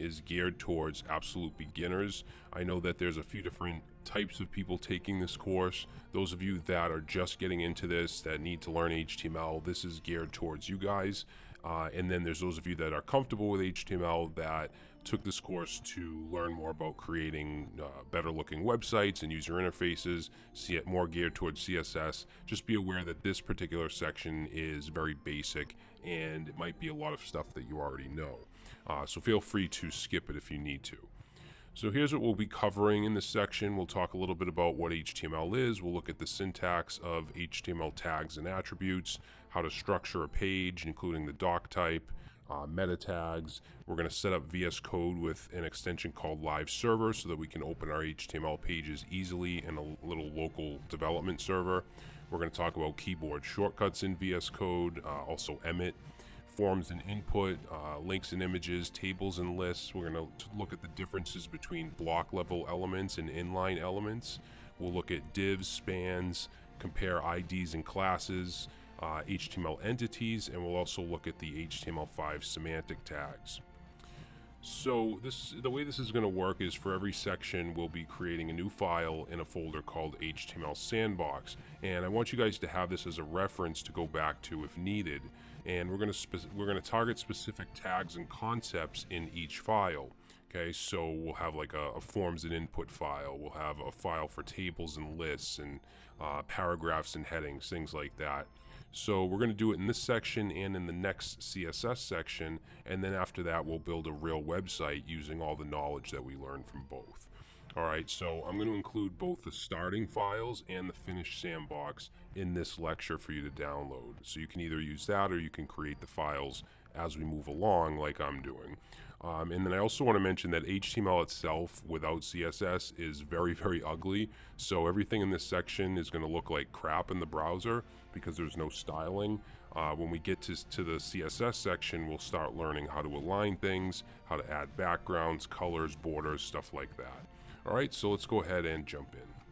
is geared towards absolute beginners. I know that there's a few different types of people taking this course. Those of you that are just getting into this, that need to learn HTML, this is geared towards you guys. And then there's those of you that are comfortable with HTML that took this course to learn more about creating better looking websites and user interfaces, see it more geared towards CSS. Just be aware that this particular section is very basic and it might be a lot of stuff that you already know. So feel free to skip it if you need to. So here's what we'll be covering in this section. We'll talk a little bit about what HTML is. We'll look at the syntax of HTML tags and attributes, how to structure a page, including the doc type, meta tags. We're going to set up VS Code with an extension called Live Server so that we can open our HTML pages easily in a little local development server. We're going to talk about keyboard shortcuts in VS Code, also Emmet, forms and input, links and images, tables and lists. We're going to look at the differences between block level elements and inline elements. We'll look at divs, spans, compare IDs and classes, HTML entities, and we'll also look at the HTML5 semantic tags. So the way this is going to work is for every section we'll be creating a new file in a folder called HTML Sandbox, and I want you guys to have this as a reference to go back to if needed. And we're going to target specific tags and concepts in each file. Okay, so we'll have like a forms and input file. We'll have a file for tables and lists and paragraphs and headings, things like that. So we're going to do it in this section and in the next CSS section, and then after that we'll build a real website using all the knowledge that we learned from both. Alright, so I'm going to include both the starting files and the finished sandbox in this lecture for you to download. So you can either use that or you can create the files as we move along like I'm doing. And then I also want to mention that HTML itself without CSS is very, very ugly. So everything in this section is going to look like crap in the browser because there's no styling. When we get to the CSS section, we'll start learning how to align things, how to add backgrounds, colors, borders, stuff like that. Alright, so let's go ahead and jump in.